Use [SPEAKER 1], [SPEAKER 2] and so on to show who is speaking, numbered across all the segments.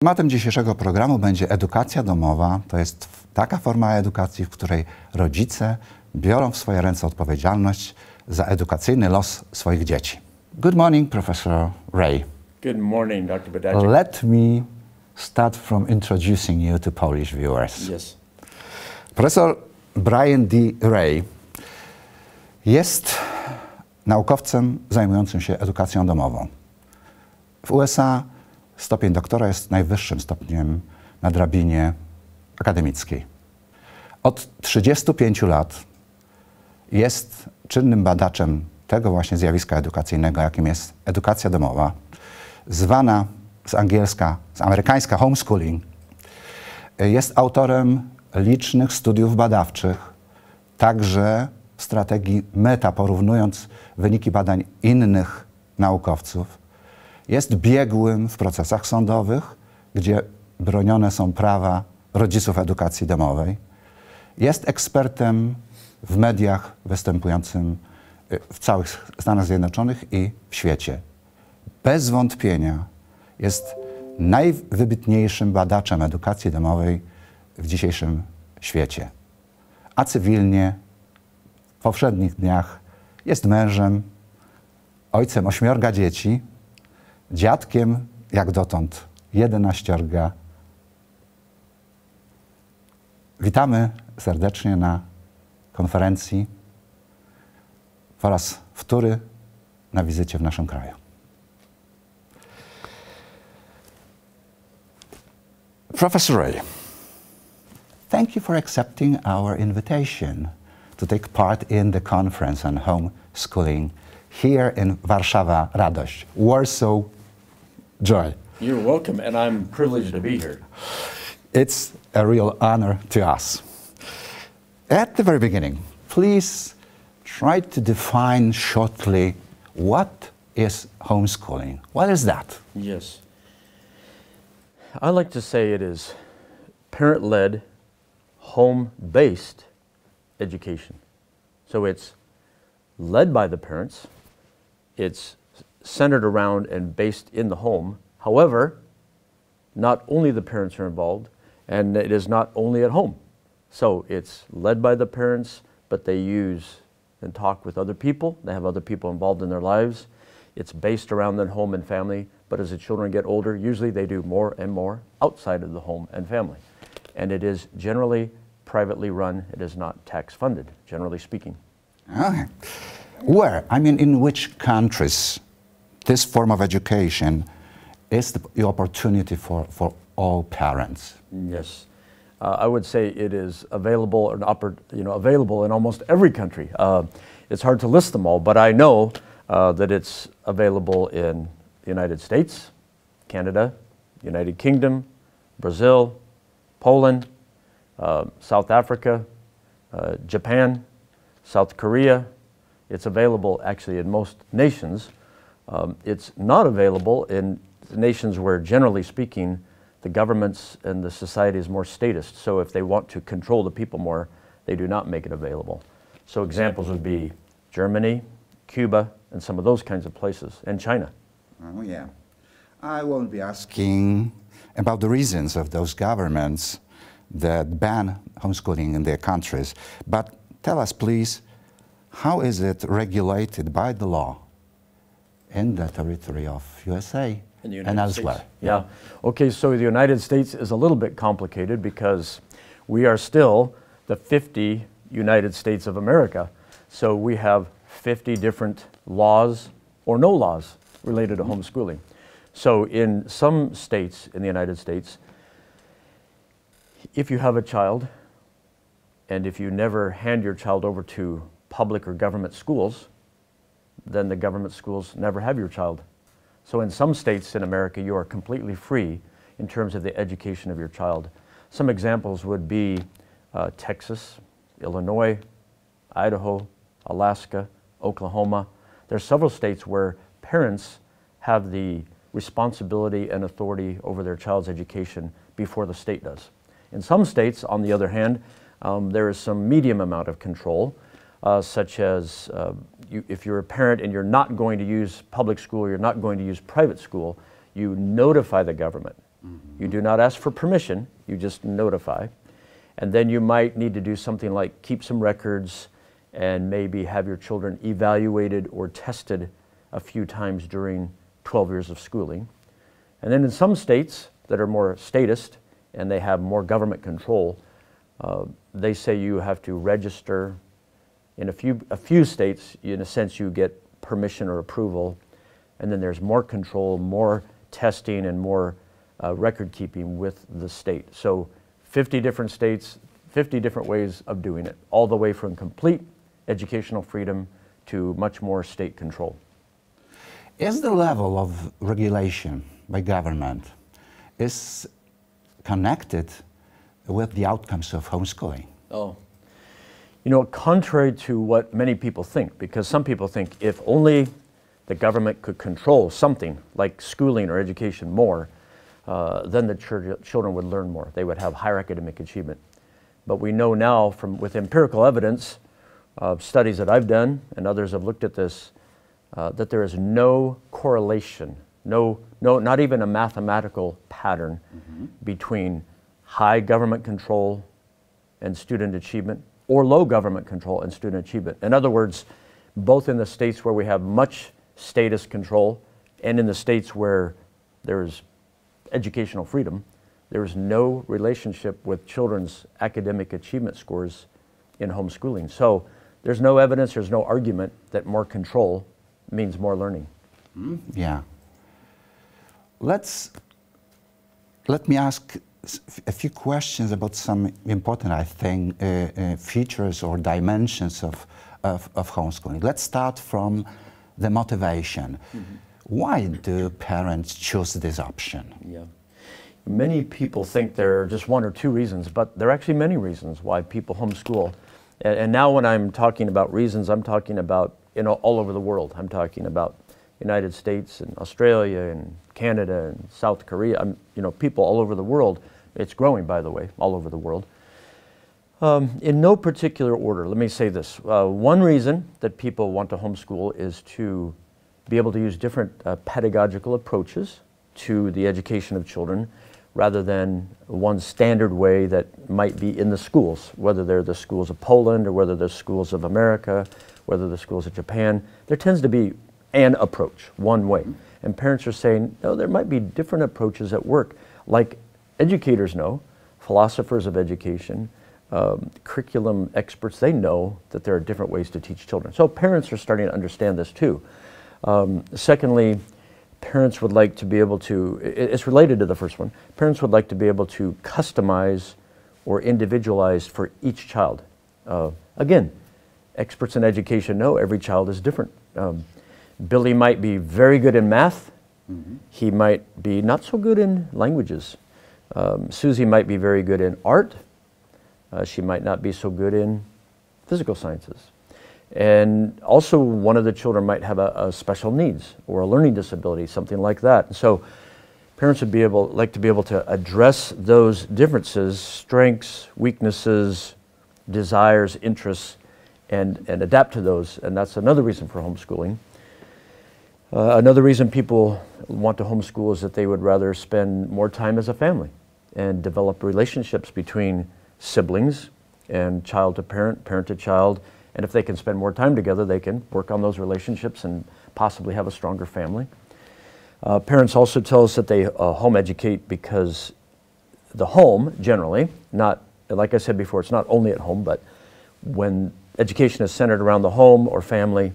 [SPEAKER 1] Tematem dzisiejszego programu będzie edukacja domowa. To jest taka forma edukacji, w której rodzice biorą w swoje ręce odpowiedzialność za edukacyjny los swoich dzieci. Good morning, Professor Ray.
[SPEAKER 2] Good morning, Dr. Budajczak.
[SPEAKER 1] Let me start from introducing you to Polish viewers.
[SPEAKER 2] Yes.
[SPEAKER 1] Profesor Brian D. Ray jest naukowcem zajmującym się edukacją domową. W USA stopień doktora jest najwyższym stopniem na drabinie akademickiej. Od 35 lat jest czynnym badaczem tego właśnie zjawiska edukacyjnego, jakim jest edukacja domowa, zwana z amerykańska homeschooling. Jest autorem licznych studiów badawczych, także strategii meta, porównując wyniki badań innych naukowców. Jest biegłym w procesach sądowych, gdzie bronione są prawa rodziców edukacji domowej. Jest ekspertem w mediach występującym w całych Stanach Zjednoczonych i w świecie. Bez wątpienia jest najwybitniejszym badaczem edukacji domowej w dzisiejszym świecie. A cywilnie w powszednich dniach jest mężem, ojcem 8 dzieci, dziadkiem jak dotąd 11. Witamy serdecznie na konferencji po raz wtóry na wizycie w naszym kraju. Professor Ray, thank you for accepting our invitation to take part in the conference on homeschooling here in Warszawa, Radość, Warsaw, Joy.
[SPEAKER 2] You're welcome, and I'm privileged to be here.
[SPEAKER 1] It's a real honor to us. At the very beginning, please try to define shortly what is homeschooling. What is that?
[SPEAKER 2] Yes. I like to say it is parent-led, home-based education. So it's led by the parents. It's centered around and based in the home. However, not only the parents are involved, and it is not only at home. So it's led by the parents, but they use and talk with other people. They have other people involved in their lives. It's based around their home and family, but as the children get older, usually they do more and more outside of the home and family. And it is generally privately run. It is not tax funded, generally speaking.
[SPEAKER 1] Okay. Where? I mean, in which countries this form of education is the opportunity for all parents?
[SPEAKER 2] Yes. I would say it is available, available in almost every country. It's hard to list them all, but I know that it's available in the United States, Canada, United Kingdom, Brazil, Poland, South Africa, Japan, South Korea. It's available actually in most nations. It's not available in nations where, generally speaking, the governments and the society is more statist. So if they want to control the people more, they do not make it available. So examples would be Germany, Cuba, and some of those kinds of places, and China.
[SPEAKER 1] Oh, yeah. I won't be asking about the reasons of those governments that ban homeschooling in their countries, but tell us, please, how is it regulated by the law in the territory of USA and elsewhere?
[SPEAKER 2] States. Yeah. Okay, so the United States is a little bit complicated because we are still the 50 United States of America. So we have 50 different laws or no laws related to homeschooling. So in some states in the United States, if you have a child and if you never hand your child over to public or government schools, then the government schools never have your child. So in some states in America, you are completely free in terms of the education of your child. Some examples would be Texas, Illinois, Idaho, Alaska, Oklahoma. There are several states where parents have the responsibility and authority over their child's education before the state does. In some states, on the other hand, there is some medium amount of control, such as if you're a parent and you're not going to use public school, you're not going to use private school, you notify the government You do not ask for permission, you just notify. And then you might need to do something like keep some records and maybe have your children evaluated or tested a few times during 12 years of schooling. And then in some states that are more statist and they have more government control, they say you have to register. In a few states, in a sense, you get permission or approval, and then there's more control, more testing, and more record keeping with the state. So 50 different states, 50 different ways of doing it, all the way from complete educational freedom to much more state control.
[SPEAKER 1] Is the level of regulation by government is connected with the outcomes of homeschooling?
[SPEAKER 2] Oh, you know, contrary to what many people think, because some people think if only the government could control something like schooling or education more, then the children would learn more. They would have higher academic achievement. But we know now with empirical evidence, studies that I've done and others have looked at this, that there is no correlation, not even a mathematical pattern between high government control and student achievement or low government control and student achievement. In other words, both in the states where we have much statist control and in the states where there's educational freedom, there is no relationship with children's academic achievement scores in homeschooling. So there's no evidence, there's no argument that more control means more learning.
[SPEAKER 1] Yeah. Let me ask a few questions about some important, I think, features or dimensions of homeschooling. Let's start from the motivation. Why do parents choose this option?
[SPEAKER 2] Yeah. Many people think there are just one or two reasons, but there are actually many reasons why people homeschool. And now when I'm talking about reasons, I'm talking about all over the world. I'm talking about United States and Australia and Canada and South Korea. People all over the world. It's growing, by the way, all over the world. In no particular order, let me say this. One reason that people want to homeschool is to be able to use different pedagogical approaches to the education of children rather than one standard way that might be in the schools, whether they're the schools of Poland or whether they're schools of America, whether they're schools of Japan. There tends to be an approach, one way. And parents are saying, no, there might be different approaches at work. Like educators know, philosophers of education, curriculum experts, they know that there are different ways to teach children. So parents are starting to understand this too. Secondly, parents would like to be able to, it's related to the first one, parents would like to be able to customize or individualize for each child. Again, experts in education know every child is different. Billy might be very good in math. He might be not so good in languages. Susie might be very good in art. She might not be so good in physical sciences. And also one of the children might have a special needs or a learning disability, something like that. And so parents would like to be able to address those differences, strengths, weaknesses, desires, interests, and adapt to those. And that's another reason for homeschooling. Another reason people want to homeschool is that they would rather spend more time as a family and develop relationships between siblings and child to parent, parent to child. And if they can spend more time together, they can work on those relationships and possibly have a stronger family. Parents also tell us that they home educate because the home, generally, not, like I said before, it's not only at home, but when education is centered around the home or family,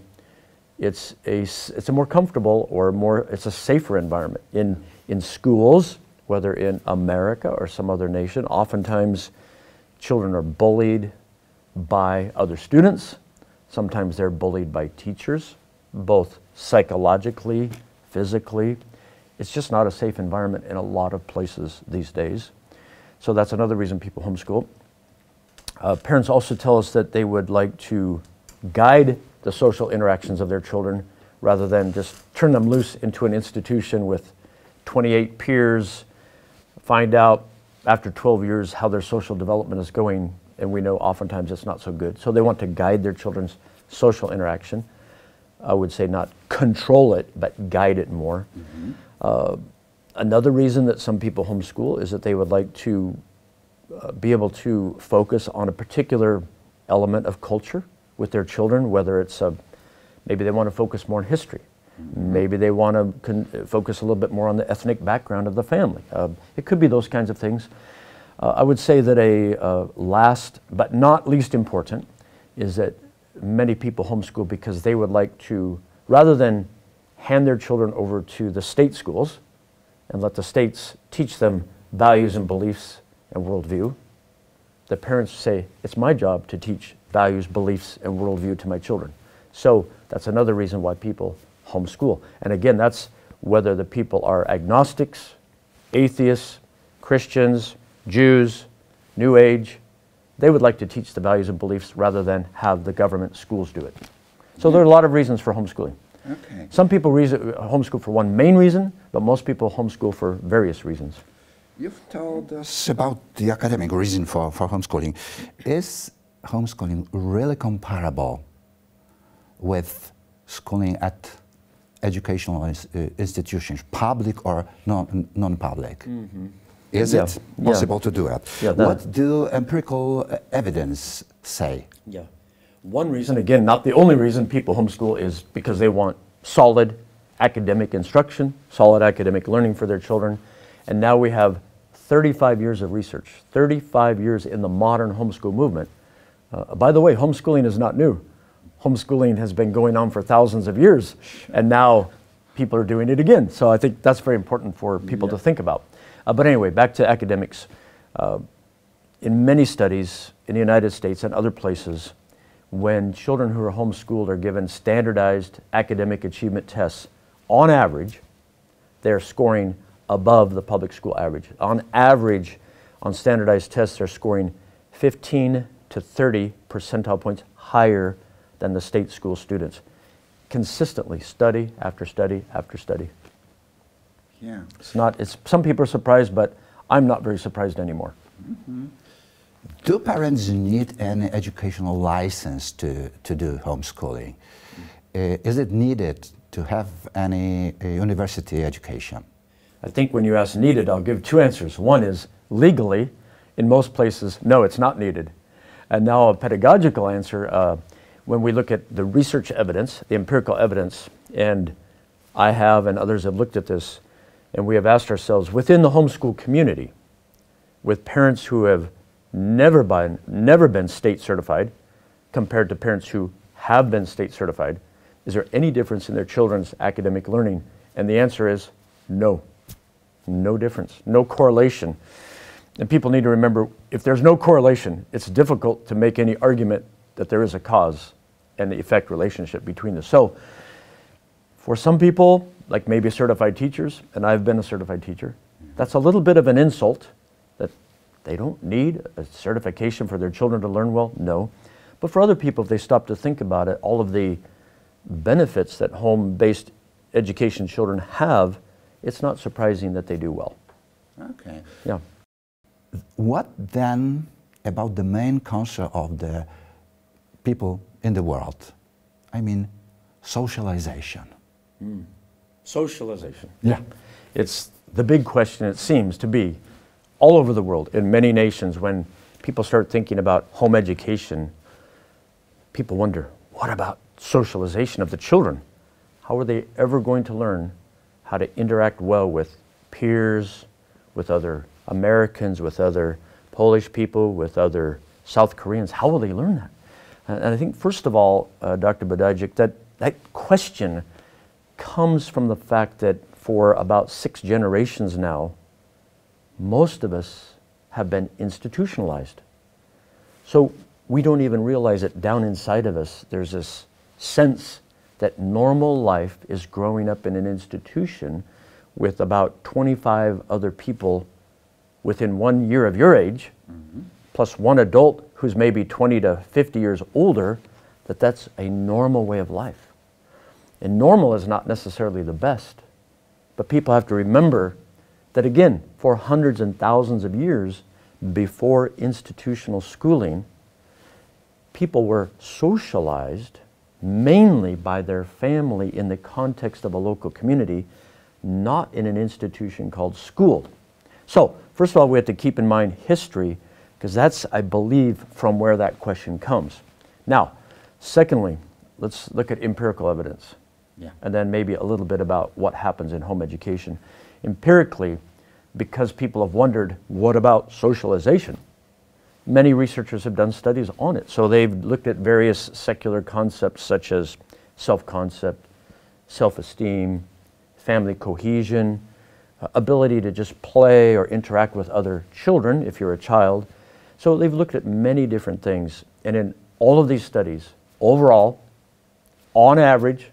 [SPEAKER 2] it's a more comfortable or it's a safer environment. In schools, whether in America or some other nation, oftentimes children are bullied by other students. Sometimes they're bullied by teachers, both psychologically, physically. It's just not a safe environment in a lot of places these days. So that's another reason people homeschool. Parents also tell us that they would like to guide the social interactions of their children rather than just turn them loose into an institution with 28 peers, find out after 12 years how their social development is going, and we know oftentimes it's not so good. So they want to guide their children's social interaction. I would say not control it, but guide it more. Another reason that some people homeschool is that they would like to be able to focus on a particular element of culture with their children, whether it's maybe they want to focus more on history. Maybe they want to focus a little bit more on the ethnic background of the family. It could be those kinds of things. I would say that a last but not least important is that many people homeschool because they would like to, rather than hand their children over to the state schools and let the states teach them values and beliefs and worldview, the parents say, it's my job to teach values, beliefs, and worldview to my children. So that's another reason why people homeschool. And again, that's whether the people are agnostics, atheists, Christians, Jews, New Age. They would like to teach the values and beliefs rather than have the government schools do it. So there are a lot of reasons for homeschooling.
[SPEAKER 1] Okay.
[SPEAKER 2] Some people homeschool for one main reason, but most people homeschool for various reasons.
[SPEAKER 1] You've told us about the academic reason for homeschooling. Is homeschooling really comparable with schooling at educational institutions, public or non-public?
[SPEAKER 2] Mm-hmm.
[SPEAKER 1] Is it possible to do it?
[SPEAKER 2] Yeah,
[SPEAKER 1] what do empirical evidence say?
[SPEAKER 2] Yeah. One reason, again, not the only reason people homeschool is because they want solid academic instruction, solid academic learning for their children. And now we have 35 years of research, 35 years in the modern homeschool movement. By the way, homeschooling is not new. Homeschooling has been going on for thousands of years, and now people are doing it again. So I think that's very important for people to think about. But anyway, back to academics. In many studies in the United States and other places, when children who are homeschooled are given standardized academic achievement tests, on average, they're scoring above the public school average. On average, on standardized tests, they're scoring 15 to 30 percentile points higher than the state school students. Consistently, study after study after study.
[SPEAKER 1] Yeah.
[SPEAKER 2] Some people are surprised, but I'm not very surprised anymore.
[SPEAKER 1] Mm-hmm. Do parents need an educational license to do homeschooling? Is it needed to have any university education?
[SPEAKER 2] I think when you ask needed, I'll give two answers. One is legally, in most places, no, it's not needed. And now a pedagogical answer, when we look at the research evidence, the empirical evidence, and I have and others have looked at this, and we have asked ourselves, within the homeschool community, with parents who have never been state certified, compared to parents who have been state certified, is there any difference in their children's academic learning? And the answer is no. No difference, no correlation. And people need to remember, if there's no correlation, it's difficult to make any argument that there is a cause and the effect relationship between this. So for some people, like maybe certified teachers, and I've been a certified teacher, that's a little bit of an insult that they don't need a certification for their children to learn well. No. But for other people, if they stop to think about it, all of the benefits that home-based education children have, it's not surprising that they do well.
[SPEAKER 1] Okay.
[SPEAKER 2] Yeah.
[SPEAKER 1] What then about the main concern of the people in the world? I mean, socialization.
[SPEAKER 2] Socialization.
[SPEAKER 1] Yeah.
[SPEAKER 2] It's the big question, it seems to be, all over the world, in many nations, when people start thinking about home education, people wonder, what about socialization of the children? How are they ever going to learn how to interact well with peers, with other Americans, with other Polish people, with other South Koreans? How will they learn that? And I think, first of all, Dr. Budajczak, that question comes from the fact that for about 6 generations now, most of us have been institutionalized. So we don't even realize it down inside of us. There's this sense that normal life is growing up in an institution with about 25 other people within 1 year of your age, plus one adult who's maybe 20 to 50 years older, that's a normal way of life. And normal is not necessarily the best, but people have to remember that, again, for hundreds and thousands of years before institutional schooling, people were socialized mainly by their family in the context of a local community, not in an institution called school. So, first of all, we have to keep in mind history, because that's, I believe, from where that question comes. Now, secondly, let's look at empirical evidence.
[SPEAKER 1] Yeah.
[SPEAKER 2] And then maybe a little bit about what happens in home education. Empirically, because people have wondered, what about socialization? Many researchers have done studies on it. So they've looked at various secular concepts such as self-concept, self-esteem, family cohesion, ability to just play or interact with other children if you're a child. So they've looked at many different things. And in all of these studies, overall, on average,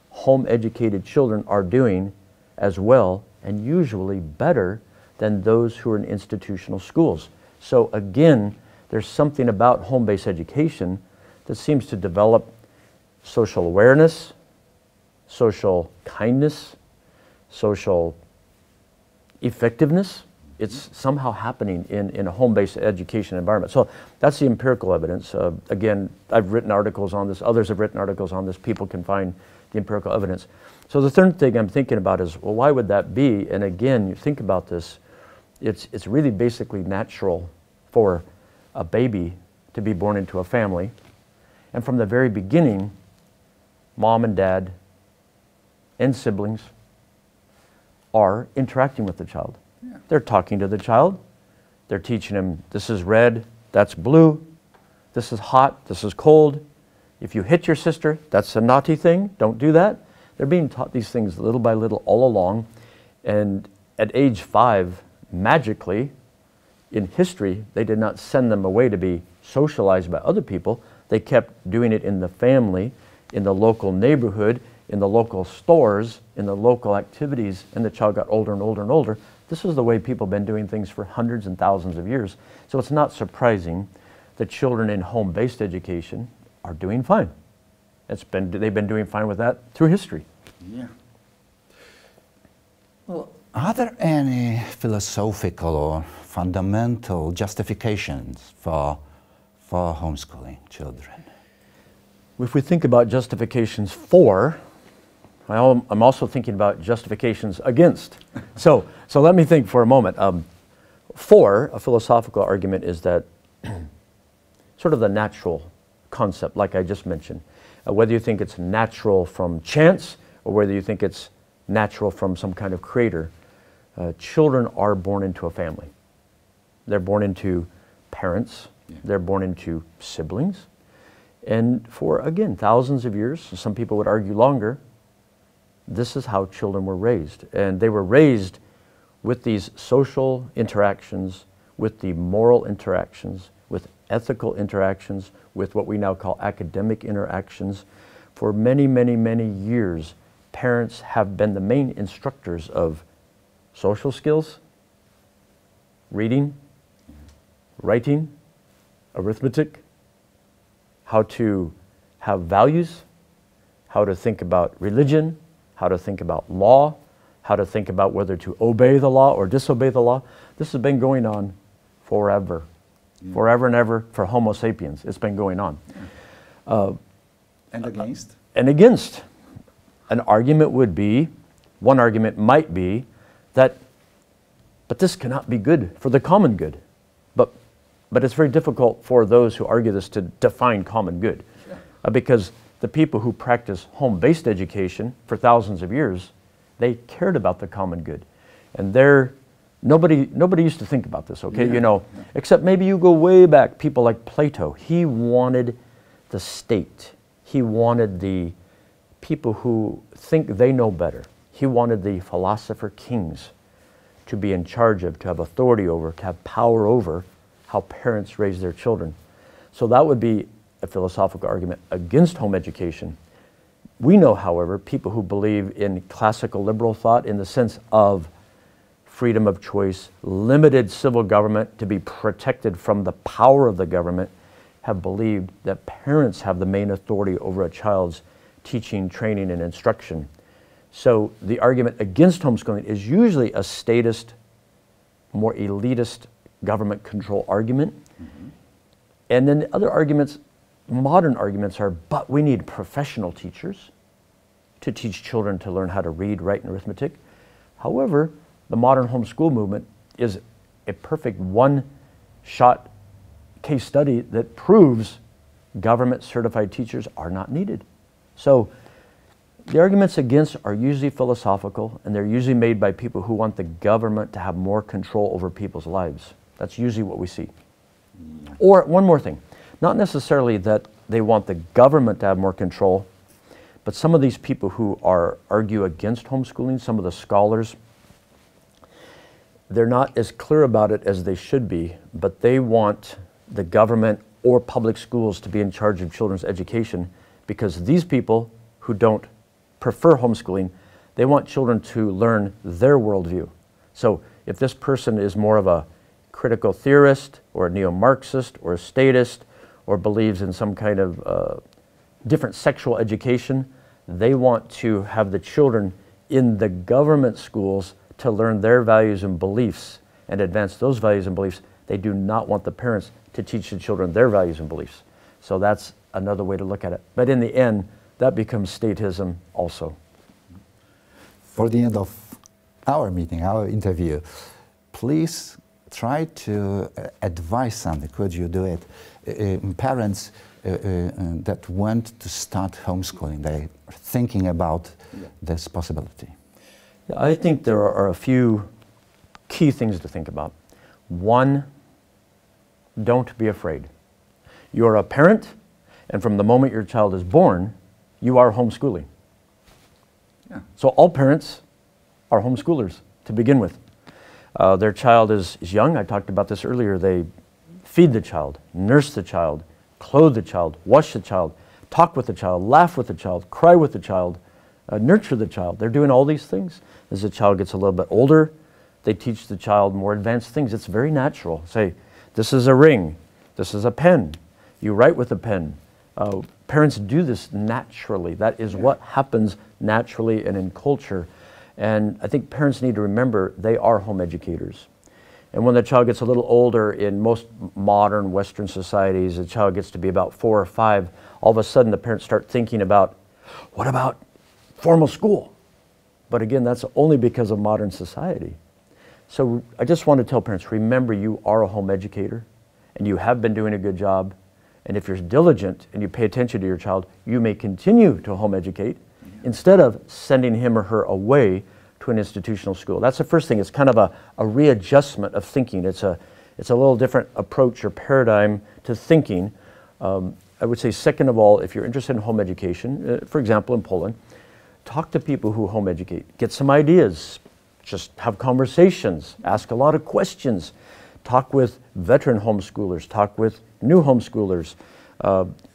[SPEAKER 2] home-educated children are doing as well and usually better than those who are in institutional schools. So again, there's something about home-based education that seems to develop social awareness, social kindness, social effectiveness. It's somehow happening in a home-based education environment. So that's the empirical evidence. Again, I've written articles on this, others have written articles on this, people can find the empirical evidence. So the third thing I'm thinking about is, well, why would that be? And again, you think about this, it's really basically natural for a baby to be born into a family. And from the very beginning, mom and dad and siblings are interacting with the child.
[SPEAKER 1] Yeah.
[SPEAKER 2] They're talking to the child. They're teaching him, this is red, that's blue, this is hot, this is cold. If you hit your sister, that's a naughty thing, don't do that. They're being taught these things little by little all along. And at age 5, magically, in history, they did not send them away to be socialized by other people. They kept doing it in the family, in the local neighborhood, in the local stores, in the local activities, and the child got older and older and older. This is the way people have been doing things for hundreds and thousands of years. So it's not surprising that children in home-based education are doing fine. They've been doing fine with that through history.
[SPEAKER 1] Yeah. Well, are there any philosophical or fundamental justifications for homeschooling children?
[SPEAKER 2] If we think about justifications for, I'm also thinking about justifications against. So let me think for a moment. For, a philosophical argument is that sort of the natural concept, like I just mentioned. Whether you think it's natural from chance or whether you think it's natural from some kind of creator, children are born into a family. They're born into parents. Yeah. They're born into siblings. And for, again, thousands of years, some people would argue longer, this is how children were raised. And they were raised with these social interactions, with the moral interactions, with ethical interactions, with what we now call academic interactions. For many, many, many years, parents have been the main instructors of social skills, reading, writing, arithmetic, how to have values, how to think about religion, how to think about law, how to think about whether to obey the law or disobey the law. This has been going on forever. Yeah. Forever and ever for Homo sapiens. It's been going on.
[SPEAKER 1] Yeah. And against?
[SPEAKER 2] And against. An argument would be, one argument might be that, but this cannot be good for the common good. But it's very difficult for those who argue this to define common good. Sure. Because the people who practice home-based education for thousands of years, they cared about the common good. And nobody used to think about this, okay? Yeah. You know, except maybe you go way back, people like Plato. He wanted the state. He wanted the people who think they know better. He wanted the philosopher kings to be in charge of, to have authority over, to have power over how parents raise their children. So that would be a philosophical argument against home education. We know, however, people who believe in classical liberal thought in the sense of freedom of choice, limited civil government to be protected from the power of the government, have believed that parents have the main authority over a child's teaching, training, and instruction. So the argument against homeschooling is usually a statist, more elitist government control argument. Mm-hmm. And then the other arguments, modern arguments are, but we need professional teachers to teach children to learn how to read, write, and arithmetic. However, the modern homeschool movement is a perfect one-shot case study that proves government certified teachers are not needed. So the arguments against are usually philosophical, and they're usually made by people who want the government to have more control over people's lives. That's usually what we see. Or one more thing, not necessarily that they want the government to have more control, but some of these people who argue against homeschooling, some of the scholars, they're not as clear about it as they should be, but they want the government or public schools to be in charge of children's education, because these people who don't prefer homeschooling, they want children to learn their worldview. So if this person is more of a critical theorist or a neo-Marxist or a statist or believes in some kind of different sexual education, they want to have the children in the government schools to learn their values and beliefs and advance those values and beliefs. They do not want the parents to teach the children their values and beliefs. So that's another way to look at it. But in the end, that becomes statism also.
[SPEAKER 1] For the end of our meeting, our interview, please try to advise something. Could you do it? Parents that want to start homeschooling, they're thinking about this possibility.
[SPEAKER 2] I think there are a few key things to think about. One, don't be afraid. You're a parent, and from the moment your child is born, you are homeschooling. Yeah. So all parents are homeschoolers to begin with. Their child is young. I talked about this earlier. They feed the child, nurse the child, clothe the child, wash the child, talk with the child, laugh with the child, cry with the child, nurture the child. They're doing all these things. As the child gets a little bit older, they teach the child more advanced things. It's very natural. Say, this is a ring, this is a pen. You write with a pen. Parents do this naturally. That is what happens naturally and in culture. And I think parents need to remember they are home educators. And when the child gets a little older, in most modern Western societies, the child gets to be about 4 or 5, all of a sudden the parents start thinking about, what about formal school? But again, that's only because of modern society. So I just want to tell parents, remember you are a home educator and you have been doing a good job. And if you're diligent and you pay attention to your child, you may continue to home educate instead of sending him or her away to an institutional school. That's the first thing. It's kind of a readjustment of thinking. It's a little different approach or paradigm to thinking. I would say, second of all, if you're interested in home education, for example, in Poland, talk to people who home educate. Get some ideas. Just have conversations. Ask a lot of questions. Talk with veteran homeschoolers. Talk with new homeschoolers.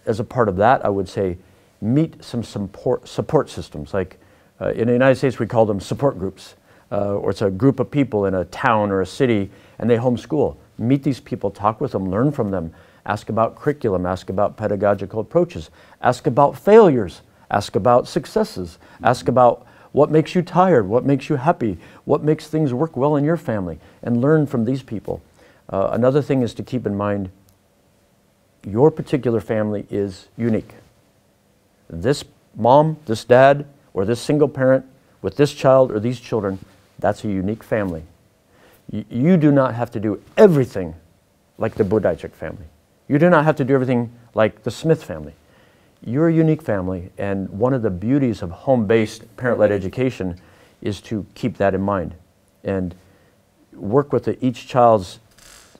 [SPEAKER 2] As a part of that, I would say, meet some support systems. Like in the United States, we call them support groups. Or it's a group of people in a town or a city, and they homeschool. Meet these people, talk with them, learn from them. Ask about curriculum, ask about pedagogical approaches. Ask about failures. Ask about successes. Ask about what makes you tired, what makes you happy, what makes things work well in your family, and learn from these people. Another thing is to keep in mind, your particular family is unique. This mom, this dad, or this single parent with this child or these children, that's a unique family. You do not have to do everything like the Budajczak family. You do not have to do everything like the Smith family. You're a unique family, and one of the beauties of home-based, parent-led education is to keep that in mind and work with each child's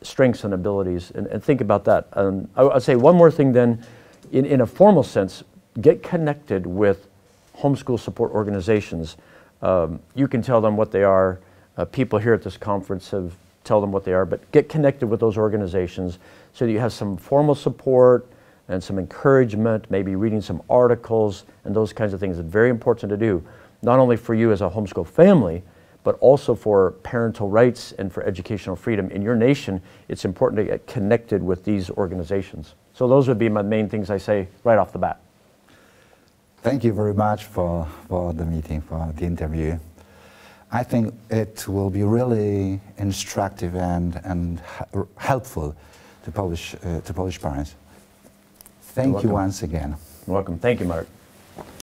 [SPEAKER 2] strengths and abilities, and think about that. I'd say one more thing then, in a formal sense, get connected with homeschool support organizations. You can tell them what they are. People here at this conference tell them what they are, but get connected with those organizations so that you have some formal support and some encouragement, maybe reading some articles and those kinds of things. It's very important to do, not only for you as a homeschool family, but also for parental rights and for educational freedom in your nation. It's important to get connected with these organizations. So those would be my main things I say right off the bat.
[SPEAKER 1] Thank you very much for the meeting, for the interview. I think it will be really instructive and helpful to Polish parents. Thank you once again.
[SPEAKER 2] You're welcome. Thank you, Mark.